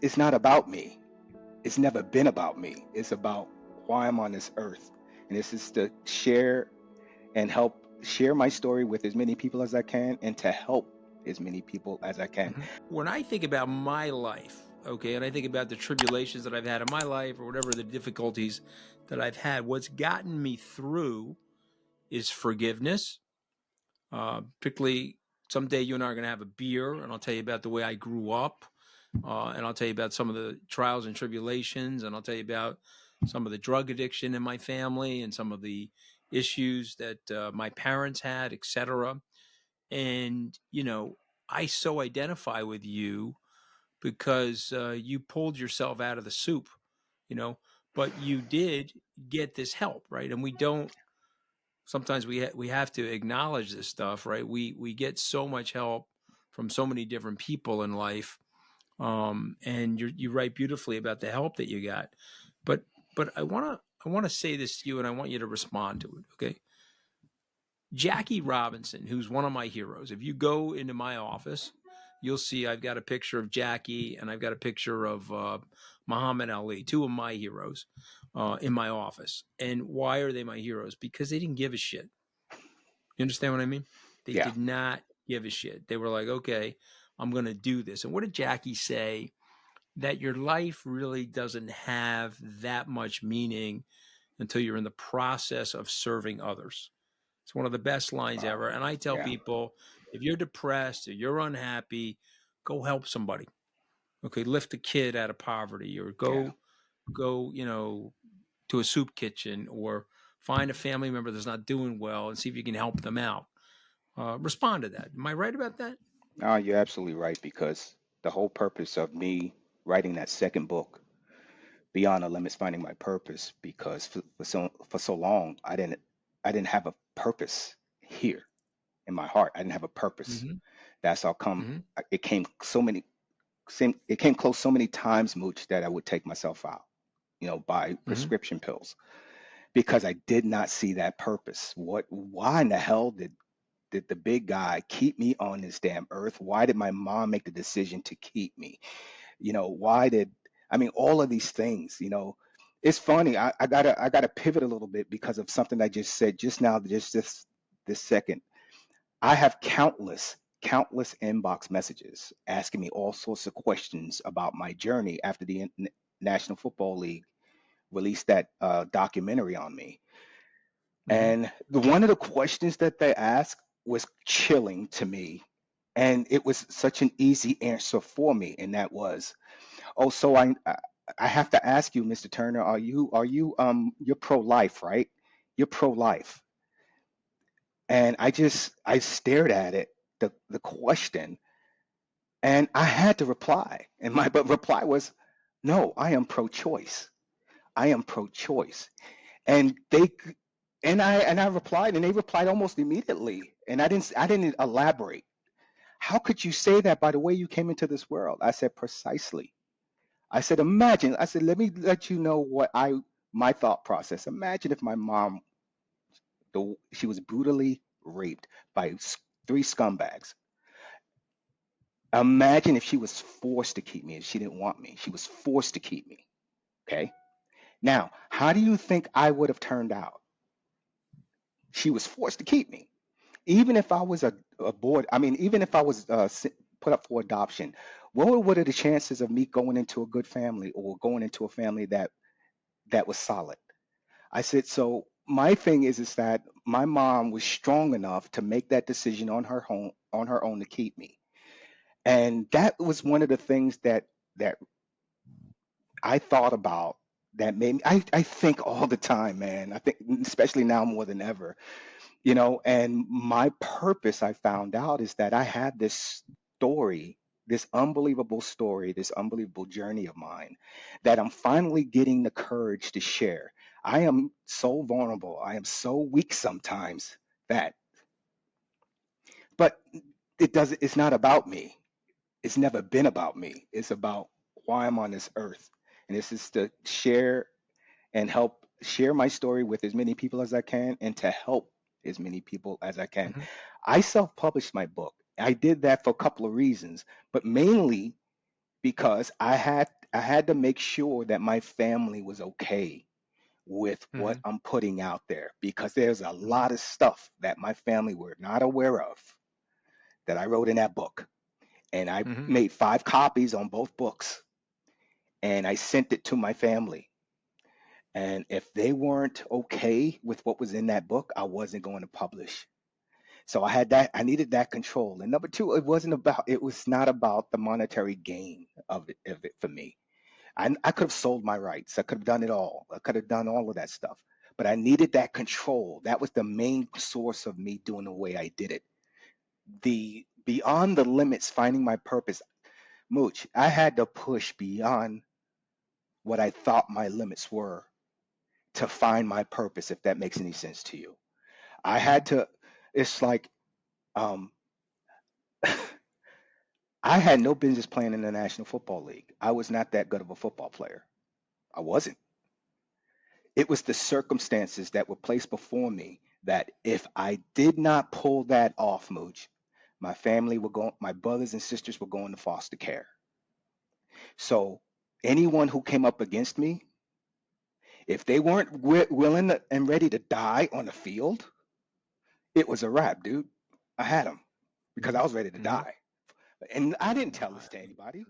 it's not about me. It's never been about me. It's about why I'm on this earth. And this is to share and help share my story with as many people as I can and to help as many people as I can. When I think about my life, okay, and I think about the tribulations that I've had in my life or whatever the difficulties that I've had, what's gotten me through is forgiveness. Particularly someday you and I are going to have a beer and I'll tell you about the way I grew up. And I'll tell you about some of the trials and tribulations, and I'll tell you about some of the drug addiction in my family and some of the issues that my parents had, etc. And, you know, I so identify with you because you pulled yourself out of the soup, you know, but you did get this help, right? And we don't, sometimes we have to acknowledge this stuff, right? We get so much help from so many different people in life. And you write beautifully about the help that you got, but I want to say this to you, and I want you to respond to it. Okay, Jackie Robinson, who's one of my heroes. If you go into my office, you'll see I've got a picture of Jackie and I've got a picture of Muhammad Ali, two of my heroes, in my office. And why are they my heroes? Because they didn't give a shit. You understand what I mean? They did not give a shit. They were like, okay, I'm going to do this. And what did Jackie say? That your life really doesn't have that much meaning until you're in the process of serving others. It's one of the best lines ever. And I tell people, if you're depressed or you're unhappy, go help somebody. Okay, lift a kid out of poverty, or go, you know, to a soup kitchen, or find a family member that's not doing well and see if you can help them out. Respond to that. Am I right about that? No, you're absolutely right, because the whole purpose of me writing that second book, Beyond the Limits, Finding My Purpose, because for so long I didn't have a purpose here in my heart. I didn't have a purpose. That's how come it came close so many times, Mooch, that I would take myself out, you know, by prescription pills, because I did not see that purpose. Why in the hell did the big guy keep me on this damn earth? Why did my mom make the decision to keep me? You know, all of these things, you know. It's funny. I gotta pivot a little bit because of something I just said just now, just this second. I have countless inbox messages asking me all sorts of questions about my journey after the National Football League released that documentary on me. And one of the questions that they asked was chilling to me, and it was such an easy answer for me, and that was, oh, so I have to ask you, Mr. Turner, are you you're pro-life, right? You're pro-life. And I stared at it, the question, and I had to reply. And my reply was, no, I am pro-choice. I am pro-choice. And I replied, and they replied almost immediately. And I didn't elaborate. How could you say that by the way you came into this world? I said, precisely. I said, imagine. I said, let me let you know my thought process. Imagine if my mom, she was brutally raped by 3 scumbags. Imagine if she was forced to keep me and she didn't want me. She was forced to keep me. Okay. Now, how do you think I would have turned out? She was forced to keep me. Even if I was even if I was put up for adoption, what are the chances of me going into a good family or going into a family that was solid? I said, so my thing is that my mom was strong enough to make that decision on her own to keep me. And that was one of the things that I thought about, that made me, I think all the time, man. I think especially now more than ever, you know. And my purpose, I found out, is that I had this story, this unbelievable story, this unbelievable journey of mine that I'm finally getting the courage to share. I am so vulnerable. I am so weak sometimes but it's not about me. It's never been about me. It's about why I'm on this earth. And this is to share and help share my story with as many people as I can and to help as many people as I can. I self-published my book. I did that for a couple of reasons, but mainly because I had to make sure that my family was okay with what Mhm. I'm putting out there, because there's a Mhm. lot of stuff that my family were not aware of that I wrote in that book. And I Mhm. made 5 copies on both books, and I sent it to my family. And if they weren't okay with what was in that book, I wasn't going to publish. So I needed that control. And number two, it was not about the monetary gain of it for me. I could have sold my rights. I could have done it all. I could have done all of that stuff. But I needed that control. That was the main source of me doing the way I did it. The beyond the limits, finding my purpose. Mooch, I had to push beyond what I thought my limits were to find my purpose, if that makes any sense to you. I had Mhm. to, it's like, um, I had no business playing in the National Football League. I was not that good of a football player. I wasn't. It was the circumstances that were placed before me that if I did not pull that off, Mooch, my brothers and sisters were going to foster care. So anyone who came up against me, if they weren't willing and ready to die on the field, it was a wrap, dude. I had them because I Mhm. was ready to Mhm. die. And I didn't tell Wow. this to anybody.